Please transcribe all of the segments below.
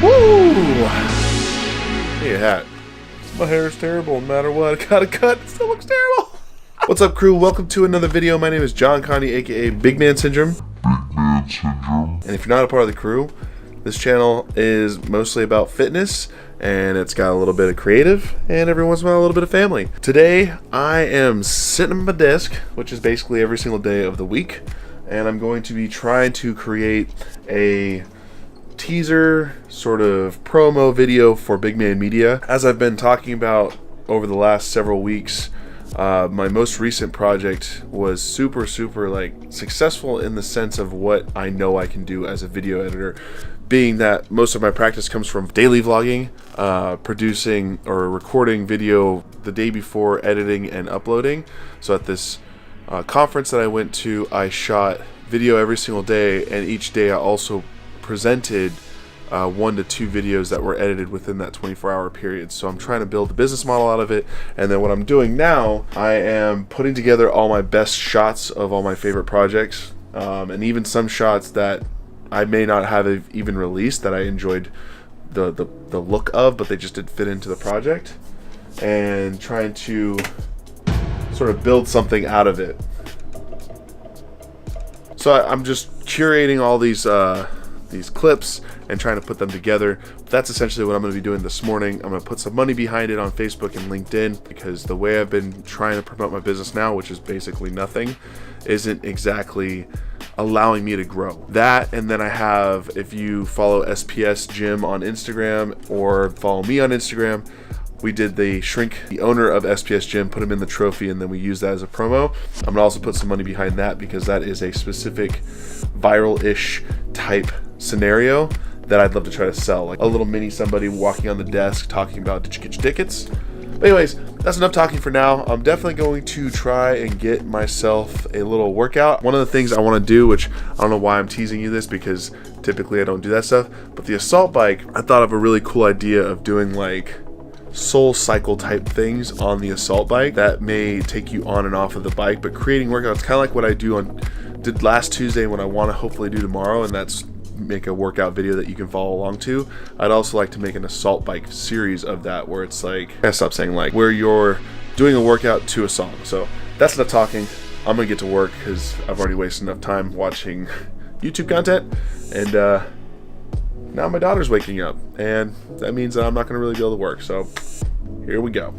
Woo! Hey, a hat. My hair is terrible no matter what. I got a cut. It still looks terrible. What's up, crew? Welcome to another video. My name is John Connie, aka BigMan Syndrome. And if you're not a part of the crew, this channel is mostly about fitness, and it's got a little bit of creative, and every once in a while a little bit of family. Today, I am sitting at my desk, which is basically every single day of the week, and I'm going to be trying to create a teaser sort of promo video for BigMan Media. As I've been talking about over the last several weeks, my most recent project was super like successful in the sense of what I know I can do as a video editor, being that most of my practice comes from daily vlogging, producing or recording video the day before, editing and uploading. So at this conference that I went to, I shot video every single day, and each day I also presented 1 to 2 videos that were edited within that 24-hour period. So I'm trying to build a business model out of it, and then what I'm doing now, I am putting together all my best shots of all my favorite projects, and even some shots that I may not have even released that I enjoyed the look of, but they just didn't fit into the project, and trying to sort of build something out of it. So I'm just curating all these clips and trying to put them together. That's essentially what I'm going to be doing this morning. I'm going to put some money behind it on Facebook and LinkedIn, because the way I've been trying to promote my business now, which is basically nothing, isn't exactly allowing me to grow. That, and then I have, if you follow SPS Gym on Instagram or follow me on Instagram, we did the shrink the owner of SPS Gym, put him in the trophy, and then we use that as a promo. I'm gonna also put some money behind that, because that is a specific viral-ish type scenario that I'd love to try to sell, like a little mini somebody walking on the desk talking about, did you get your tickets? But anyways, that's enough talking for now. I'm definitely going to try and get myself a little workout. One of the things I want to do, which I don't know why I'm teasing you this, because typically I don't do that stuff, but the assault bike, I thought of a really cool idea of doing like soul cycle type things on the assault bike that may take you on and off of the bike, but creating workouts, kind of like what I did last Tuesday, and what I want to hopefully do tomorrow, and that's make a workout video that you can follow along to. I'd also like to make an assault bike series of that, where it's like, I stop saying like, where you're doing a workout to a song. So that's enough talking. I'm gonna get to work, because I've already wasted enough time watching YouTube content, and now my daughter's waking up, and that means that I'm not gonna really be able to work. So here we go.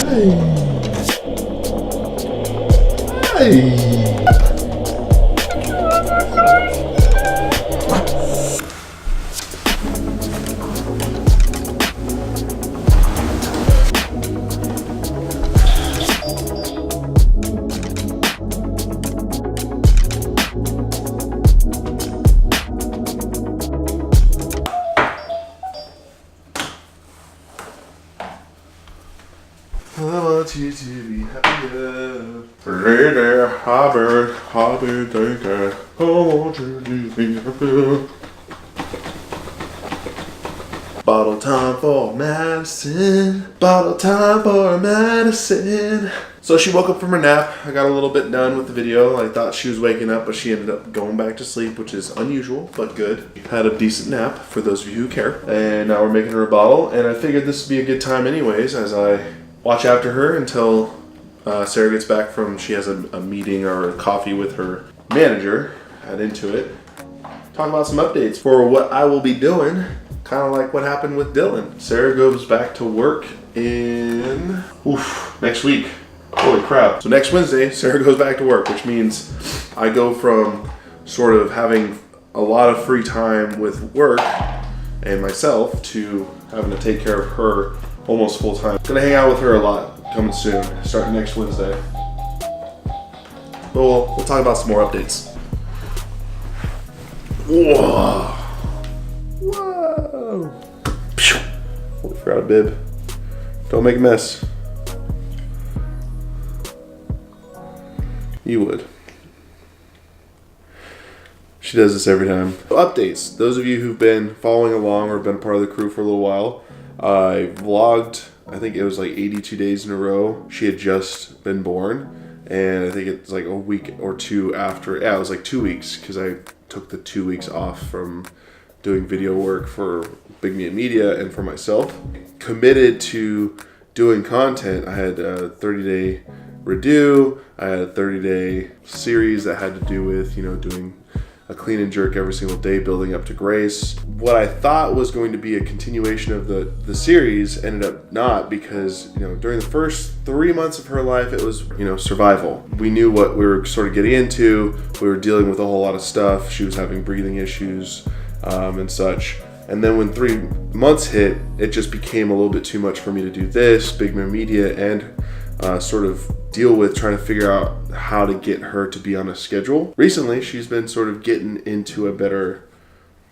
Hey. I want you to be happier. Happy, thinker. I want you to be happier. Bottle time for Madison. Bottle time for Madison. So she woke up from her nap. I got a little bit done with the video. I thought she was waking up, but she ended up going back to sleep, which is unusual, but good. Had a decent nap, for those of you who care. And now we're making her a bottle, and I figured this would be a good time anyways, as I watch after her until Sarah gets back from, she has a meeting or a coffee with her manager at Intuit. Talk about some updates for what I will be doing, kind of like what happened with Dylan. Sarah goes back to work in, next week. Holy crap. So next Wednesday, Sarah goes back to work, which means I go from sort of having a lot of free time with work and myself to having to take care of her almost full time. Gonna hang out with her a lot coming soon, starting next Wednesday. But we'll talk about some more updates. Whoa. Whoa. Holy, forgot a bib. Don't make a mess. You would. She does this every time. Updates. Those of you who've been following along or been part of the crew for a little while, I vlogged, I think it was like 82 days in a row. She had just been born, and I think it's like a week or two after, yeah, it was like 2 weeks, because I took the 2 weeks off from doing video work for BigMan Media and for myself. Committed to doing content. I had a 30-day redo, I had a 30-day series that had to do with, you know, doing a clean and jerk every single day, building up to grace. What I thought was going to be a continuation of the series ended up not, because, you know, during the first 3 months of her life, it was, you know, survival. We knew what we were sort of getting into. We were dealing with a whole lot of stuff. She was having breathing issues and such. And then when 3 months hit, it just became a little bit too much for me to do this, BigMan Media, and sort of deal with trying to figure out how to get her to be on a schedule. Recently, she's been sort of getting into a better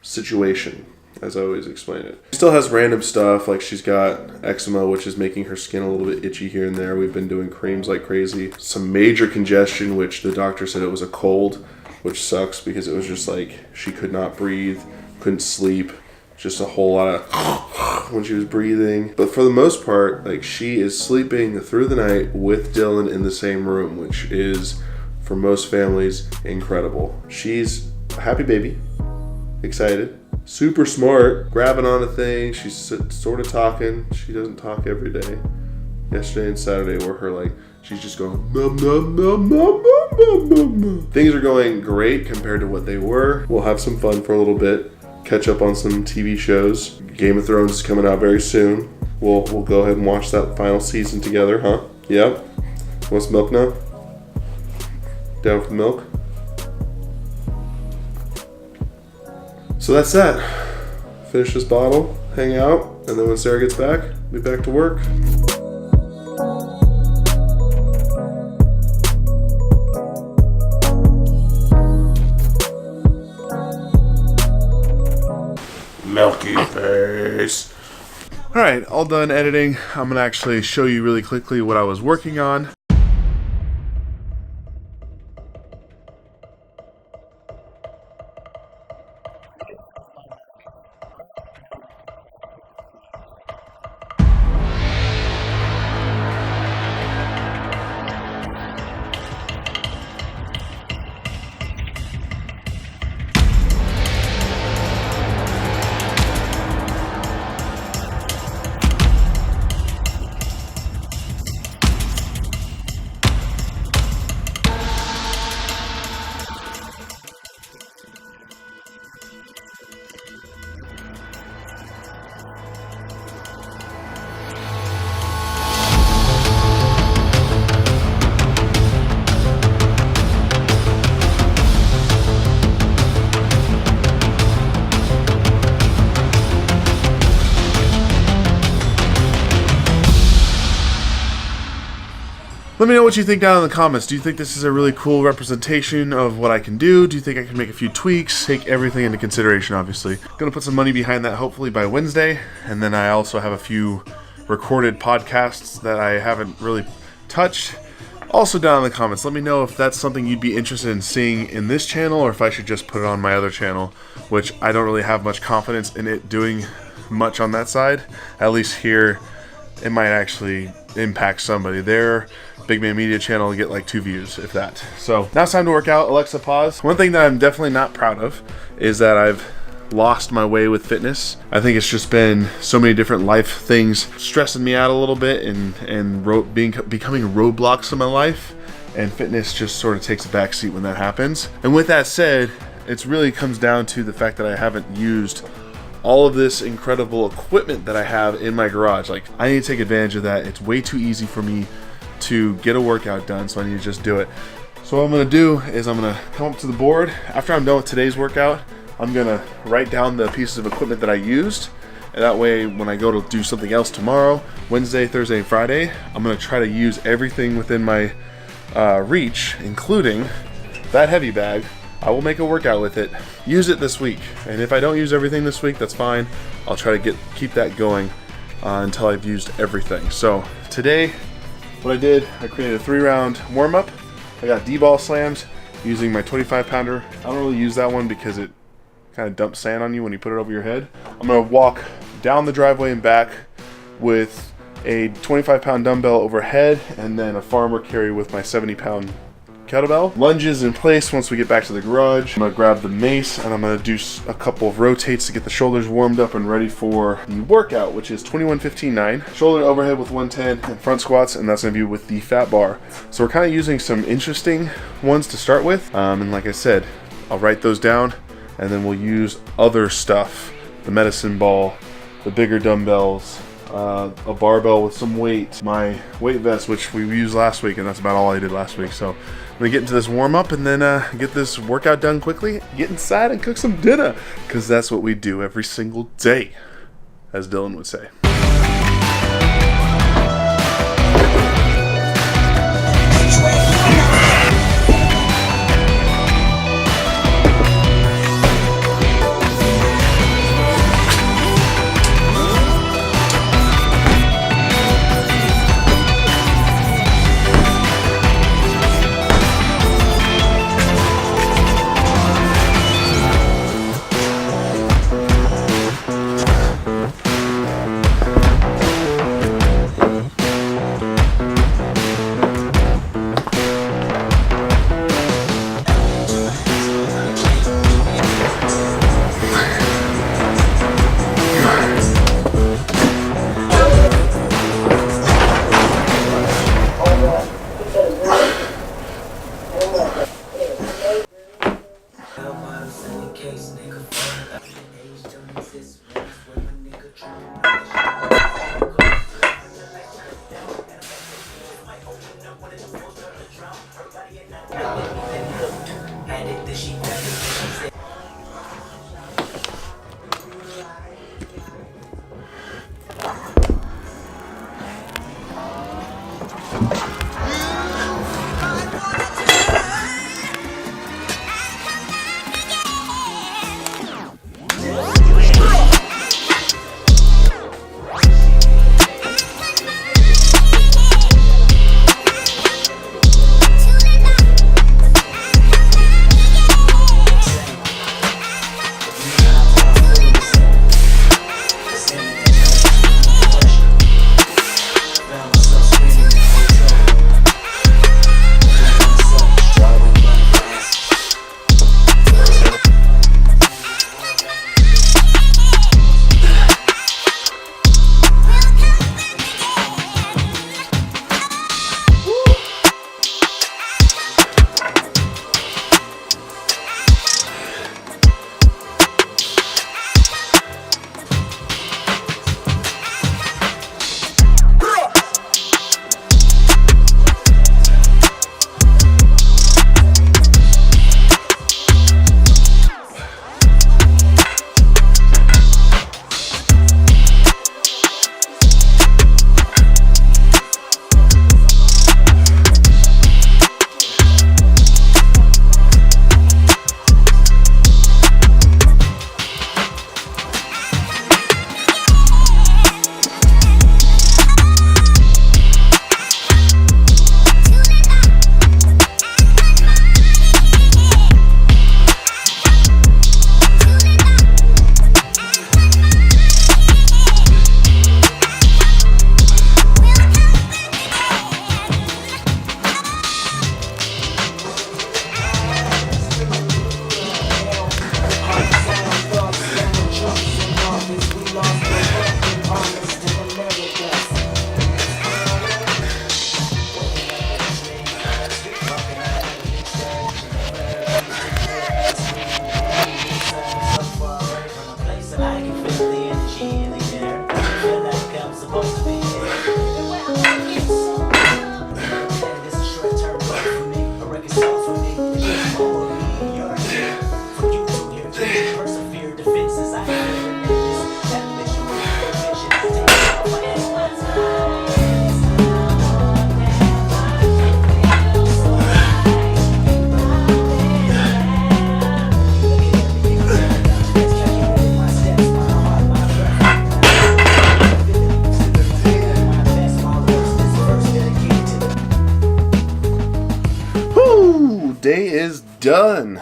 situation, as I always explain it. She still has random stuff, like she's got eczema, which is making her skin a little bit itchy here and there. We've been doing creams like crazy. Some major congestion, which the doctor said it was a cold, which sucks because it was just like she could not breathe, couldn't sleep, just a whole lot of when she was breathing. But for the most part, like, she is sleeping through the night with Dylan in the same room, which is, for most families, incredible. She's a happy baby, excited, super smart, grabbing onto things. She's sort of talking. She doesn't talk every day. Yesterday and Saturday were her, like, she's just going, nom, nom, nom, nom, nom, nom, nom. Things are going great compared to what they were. We'll have some fun for a little bit. Catch up on some TV shows. Game of Thrones is coming out very soon. We'll go ahead and watch that final season together, huh? Yep. Want some milk now? Down for the milk? So that's that. Finish this bottle, hang out, and then when Sarah gets back, we'll be back to work. Milky face. All right, all done editing. I'm gonna actually show you really quickly what I was working on. Let me know what you think down in the comments. Do you think this is a really cool representation of what I can do? Do you think I can make a few tweaks? Take everything into consideration, obviously. Gonna put some money behind that hopefully by Wednesday. And then I also have a few recorded podcasts that I haven't really touched. Also down in the comments, let me know if that's something you'd be interested in seeing in this channel, or if I should just put it on my other channel, which I don't really have much confidence in it doing much on that side. At least here, it might actually impact somebody. Their BigMan Media channel will get like 2 views, if that. So now it's time to work out. Alexa, pause. One thing that I'm definitely not proud of is that I've lost my way with fitness. I think it's just been so many different life things stressing me out a little bit and becoming roadblocks in my life, and fitness just sort of takes a backseat when that happens. And with that said, it really comes down to the fact that I haven't used all of this incredible equipment that I have in my garage. Like, I need to take advantage of that. It's way too easy for me to get a workout done, so I need to just do it. So what I'm gonna do is I'm gonna come up to the board. After I'm done with today's workout, I'm gonna write down the pieces of equipment that I used, and that way when I go to do something else tomorrow, Wednesday, Thursday, and Friday, I'm gonna try to use everything within my reach, including that heavy bag. I will make a workout with it, use it this week, and if I don't use everything this week, that's fine. I'll try to keep that going until I've used everything. So today, what I did, I created a 3-round warm-up. I got D-ball slams using my 25-pounder. I don't really use that one because it kind of dumps sand on you when you put it over your head. I'm gonna walk down the driveway and back with a 25-pound dumbbell overhead, and then a farmer carry with my 70-pound kettlebell. Lunges in place once we get back to the garage. I'm gonna grab the mace and I'm gonna do a couple of rotates to get the shoulders warmed up and ready for the workout, which is 21-15-9. Shoulder overhead with 110 and front squats, and that's gonna be with the fat bar. So we're kind of using some interesting ones to start with. And like I said, I'll write those down and then we'll use other stuff. The medicine ball, the bigger dumbbells, a barbell with some weight, my weight vest, which we used last week, and that's about all I did last week. So I'm gonna get into this warm up and then get this workout done quickly, get inside and cook some dinner, because that's what we do every single day, as Dylan would say. Day is done.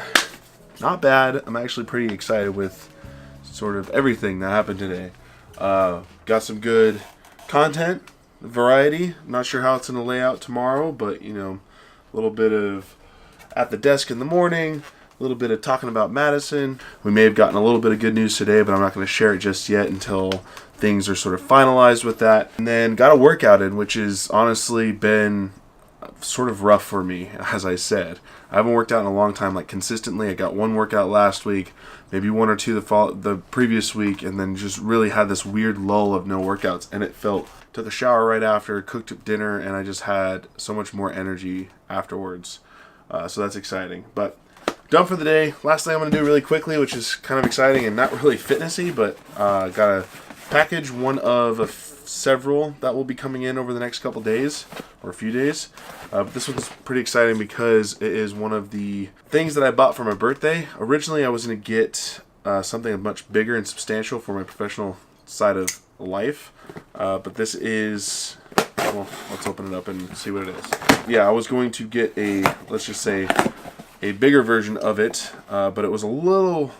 Not bad. I'm actually pretty excited with sort of everything that happened today. Got some good content, variety. Not sure how it's going to lay out tomorrow, but you know, a little bit of at the desk in the morning, a little bit of talking about Madison. We may have gotten a little bit of good news today, but I'm not going to share it just yet until things are sort of finalized with that. And then got a workout in, which has honestly been sort of rough for me, as I said. I haven't worked out in a long time, like consistently. I got one workout last week, maybe one or two the previous week, and then just really had this weird lull of no workouts. And it felt, took a shower right after, cooked up dinner, and I just had so much more energy afterwards. So that's exciting. But done for the day. Last thing I'm going to do really quickly, which is kind of exciting and not really fitnessy, but got a package, one of several that will be coming in over the next couple days or a few days. But this one's pretty exciting because it is one of the things that I bought for my birthday. Originally I was going to get something much bigger and substantial for my professional side of life, but this is, well, let's open it up and see what it is. Yeah, I was going to get a, let's just say, a bigger version of it, but it was a little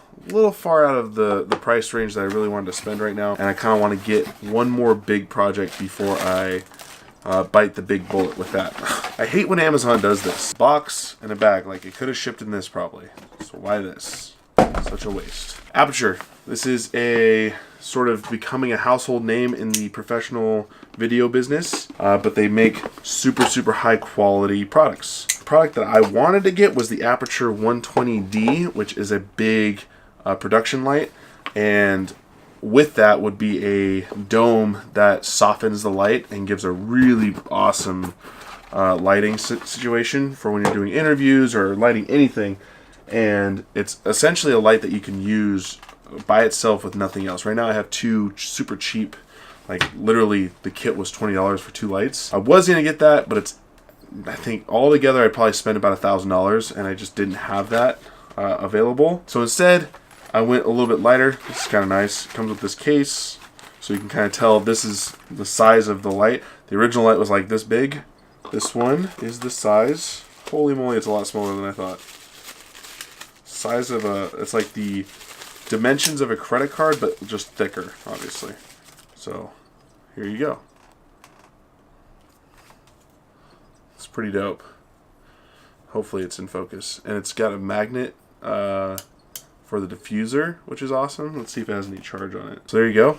far out of the price range that I really wanted to spend right now, and I kind of want to get one more big project before I bite the big bullet with that. I hate when Amazon does this. Box and a bag, like it could have shipped in this probably. So why this? Such a waste. Aperture. This is a sort of becoming a household name in the professional video business, but they make super high quality products. The product that I wanted to get was the Aperture 120D, which is a big production light, and with that would be a dome that softens the light and gives a really awesome lighting situation for when you're doing interviews or lighting anything. And it's essentially a light that you can use by itself with nothing else. Right now I have two super cheap, like literally the kit was $20 for two lights. I was gonna get that, but it's, I think all together I'd probably spend about $1,000, and I just didn't have that available. So instead I went a little bit lighter. This is kind of nice. It comes with this case, so you can kind of tell this is the size of the light. The original light was like this big. This one is the size. Holy moly, it's a lot smaller than I thought. Size of a, it's like the dimensions of a credit card, but just thicker, obviously. So here you go. It's pretty dope. Hopefully it's in focus. And it's got a magnet for the diffuser, which is awesome. Let's see if it has any charge on it. So there you go.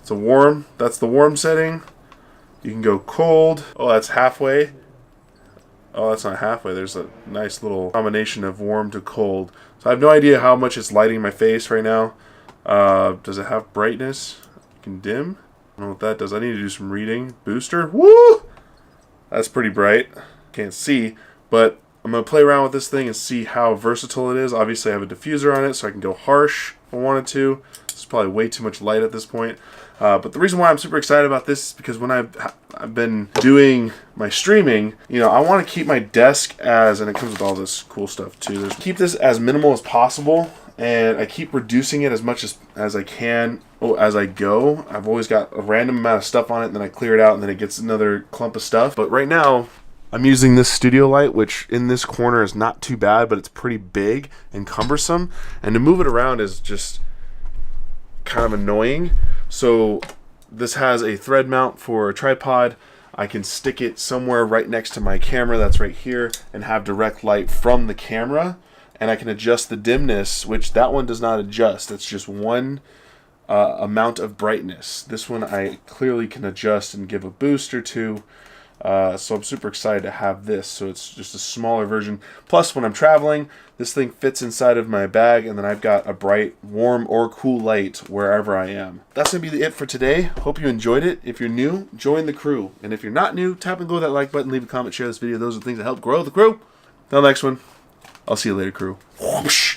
It's a warm. That's the warm setting. You can go cold. Oh, that's halfway. Oh, that's not halfway. There's a nice little combination of warm to cold. So I have no idea how much it's lighting my face right now. Does it have brightness? You can dim. I don't know what that does. I need to do some reading. Booster. Woo! That's pretty bright. Can't see, but I'm going to play around with this thing and see how versatile it is. Obviously, I have a diffuser on it, so I can go harsh if I wanted to. This is probably way too much light at this point. But the reason why I'm super excited about this is because when I've been doing my streaming, you know, I want to keep my desk as, and it comes with all this cool stuff too, keep this as minimal as possible, and I keep reducing it as much as I can as I go. I've always got a random amount of stuff on it, and then I clear it out, and then it gets another clump of stuff. But right now, I'm using this studio light, which in this corner is not too bad, but it's pretty big and cumbersome, and to move it around is just kind of annoying. So this has a thread mount for a tripod. I can stick it somewhere right next to my camera that's right here and have direct light from the camera, and I can adjust the dimness, which that one does not adjust. It's just one amount of brightness. This one I clearly can adjust and give a boost or two. So I'm super excited to have this. So it's just a smaller version. Plus, when I'm traveling, this thing fits inside of my bag, and then I've got a bright, warm, or cool light wherever I am. That's going to be it for today. Hope you enjoyed it. If you're new, join the crew. And if you're not new, tap and go that like button, leave a comment, share this video. Those are the things that help grow the crew. Till next one, I'll see you later, crew. Whoosh.